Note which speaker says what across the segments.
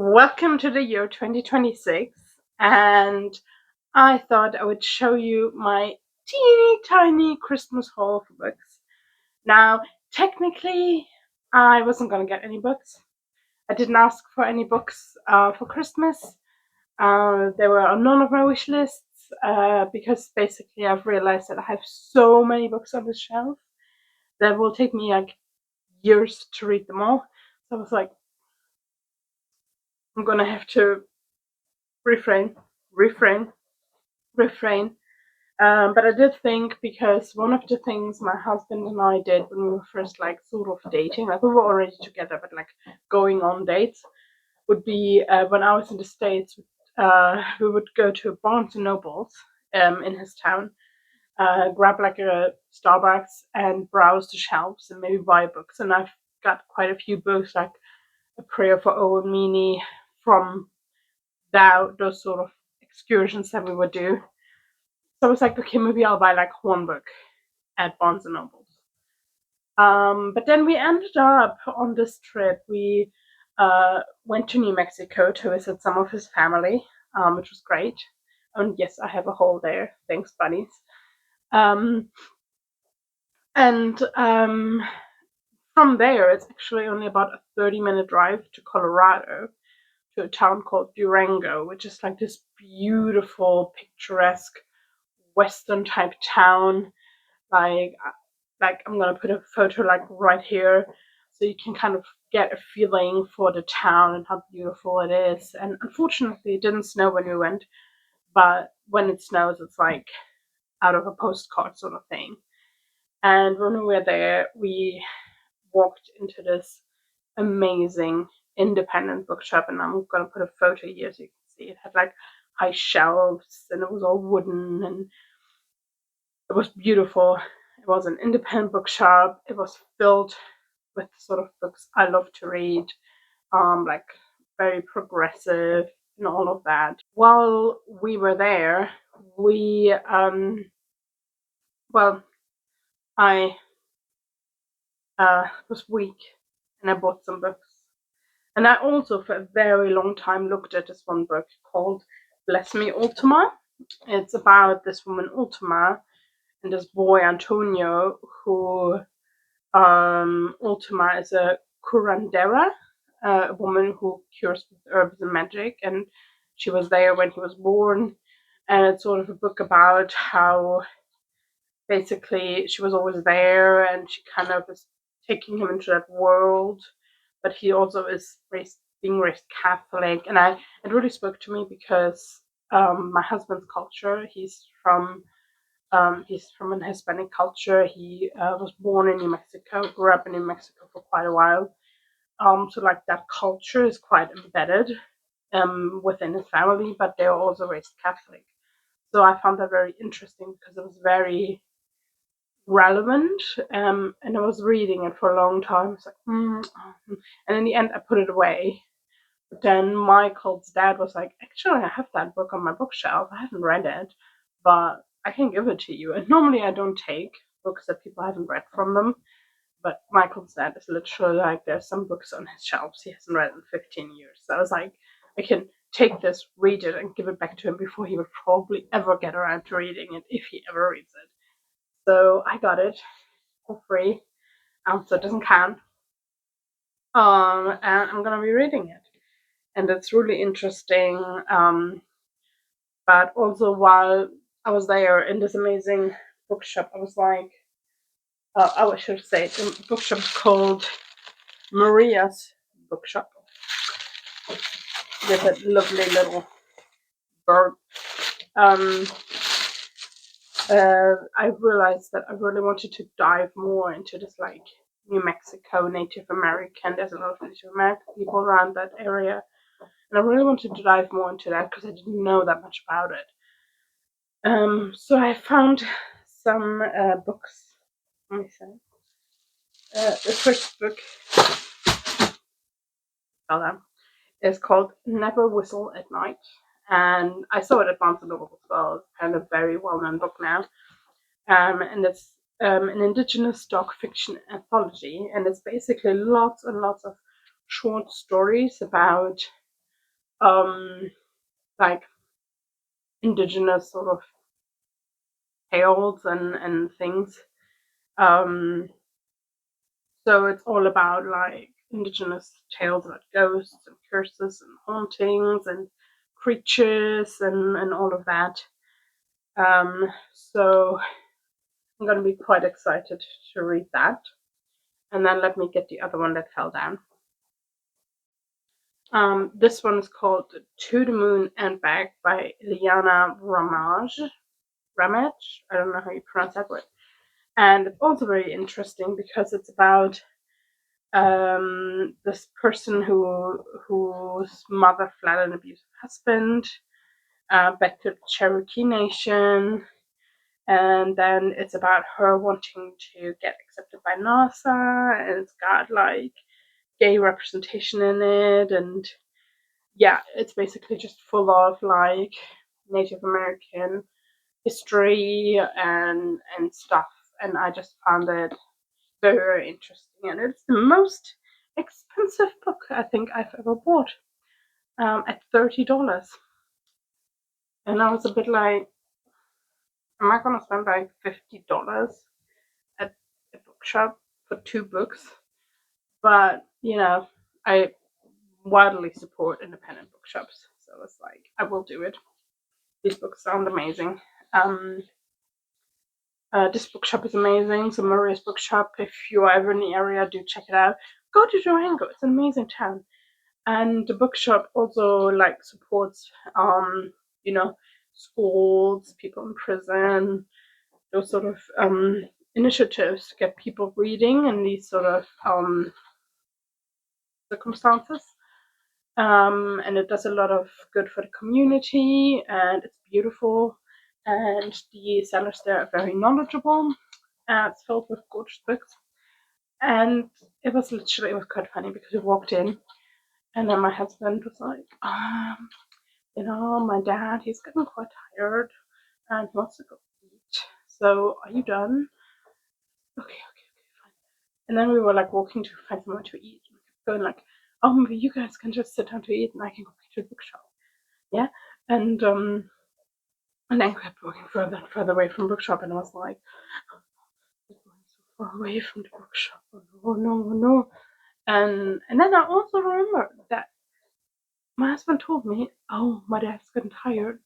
Speaker 1: Welcome to the year 2026, and I thought I would show you my teeny tiny Christmas haul for books. Now, technically, I wasn't going to get any books. I didn't ask for any books for Christmas. They were on none of my wish lists because basically I've realized that I have so many books on the shelf that will take me like years to read them all. So I was like, I'm going to have to refrain, refrain, refrain. But I did think because one of the things my husband and I did when we were first like sort of dating, like we were already together, but like going on dates, would be when I was in the States, we would go to Barnes and Nobles in his town, grab like a Starbucks and browse the shelves and maybe buy books. And I've got quite a few books like A Prayer for Owen Meany from those sort of excursions that we would do. So I was like, okay, maybe I'll buy like one book at Barnes and Nobles. But then we ended up on this trip. We went to New Mexico to visit some of his family, which was great. And yes, I have a hole there. Thanks, bunnies. Um, and from there, it's actually only about a 30-minute drive to Colorado to a town called Durango, which is like this beautiful, picturesque Western type town. Like I'm gonna put a photo like right here, so you can kind of get a feeling for the town and how beautiful it is. And unfortunately, it didn't snow when we went, but when it snows, it's like out of a postcard sort of thing. And when we were there, we walked into this amazing independent bookshop, and I'm gonna put a photo here so you can see. It had like high shelves, and it was all wooden, and it was beautiful. It was an independent bookshop. It was filled with the sort of books I love to read, like very progressive and all of that. While we were there, we well, I was weak and I bought some books. And I also, for a very long time, looked at this one book called Bless Me Ultima. It's about this woman Ultima and this boy Antonio who Ultima is a curandera, a woman who cures with herbs and magic, and she was there when he was born. And it's sort of a book about how basically she was always there, and she kind of is taking him into that world, but he also is being raised Catholic, and it really spoke to me because my husband's culture. He's from an Hispanic culture. He was born in New Mexico, grew up in New Mexico for quite a while. So like that culture is quite embedded within his family, but they are also raised Catholic. So I found that very interesting because it was very relevant. And I was reading it for a long time. It's like, and in the end, I put it away. But then Michael's dad was like, actually, I have that book on my bookshelf. I haven't read it, but I can give it to you. And normally I don't take books that people haven't read from them. But Michael's dad is literally like, there's some books on his shelves he hasn't read in 15 years. So I was like, I can take this, read it, and give it back to him before he would probably ever get around to reading it, if he ever reads it. So I got it for free, so it doesn't count. And I'm gonna be reading it, and it's really interesting. But also while I was there in this amazing bookshop, I was like, I should say the bookshop is called Maria's Bookshop. With a lovely little bird. Um, I realized that I really wanted to dive more into this like New Mexico Native American. There's a lot of Native American people around that area, and I really wanted to dive more into that because I didn't know that much about it. So I found some books. Let me see. The first book, hold on, is called Never Whistle at Night, and I saw it at Barnes and Noble as well. It's kind of a very well-known book now, and it's an indigenous stock fiction anthology, and it's basically lots and lots of short stories about like indigenous sort of tales and things. Um, so it's all about like indigenous tales about ghosts and curses and hauntings and creatures and all of that. So I'm going to be quite excited to read that. And then let me get the other one that fell down. This one is called To the Moon and Back by Liana Ramage. I don't know how you pronounce that word. And it's also very interesting because it's about this person whose mother fled an abusive husband back to the Cherokee Nation. And then it's about her wanting to get accepted by NASA, and it's got like gay representation in it, and yeah, it's basically just full of like Native American history and stuff. And I just found it very interesting, and it's the most expensive book I think I've ever bought, at $30. And I was a bit like, am I gonna spend like $50 at a bookshop for 2 books? But I widely support independent bookshops, so it's like I will do it. These books sound amazing. Um, this bookshop is amazing. So Maria's Bookshop. If you are ever in the area, do check it out. Go to Durango. It's an amazing town. And the bookshop also like supports you know schools, people in prison, those sort of initiatives to get people reading in these sort of circumstances. And it does a lot of good for the community, and it's beautiful. And the sellers there are very knowledgeable. It's filled with gorgeous books. And it was quite funny because we walked in, and then my husband was like, my dad, he's getting quite tired and he wants to go eat. So are you done? Okay, fine. And then we were like walking to find somewhere to eat. We kept going like, oh, maybe you guys can just sit down to eat and I can go back to the bookshop. Yeah. And then we kept walking further and further away from the bookshop, and I was like, we're going so far away from the bookshop. Oh no. And then I also remember that my husband told me, oh, my dad's getting tired.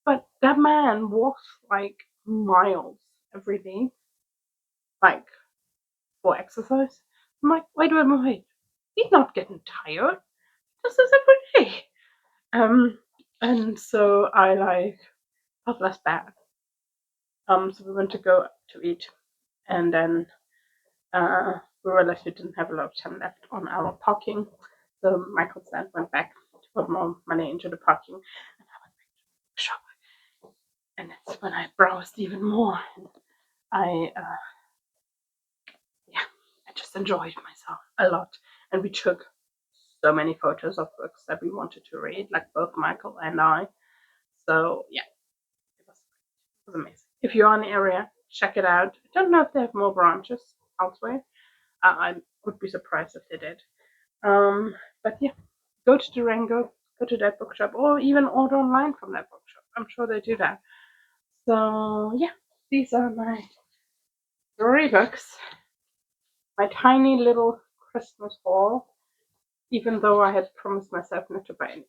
Speaker 1: But that man walks like miles every day, like for exercise. I'm like, wait. He's not getting tired. He does this every day. And so I like felt less bad. So we went to go to eat, and then we realized we didn't have a lot of time left on our parking. So Michael's dad went back to put more money into the parking, and I went back to the shop. And that's when I browsed even more. And I, I just enjoyed myself a lot. And we took so many photos of books that we wanted to read, like both Michael and I. So yeah, it was amazing. If you're in the area, check it out. I don't know if they have more branches elsewhere. I would be surprised if they did. But yeah, go to Durango, go to that bookshop, or even order online from that bookshop. I'm sure they do that. So yeah, these are my 3 books. My tiny little Christmas haul, even though I had promised myself not to buy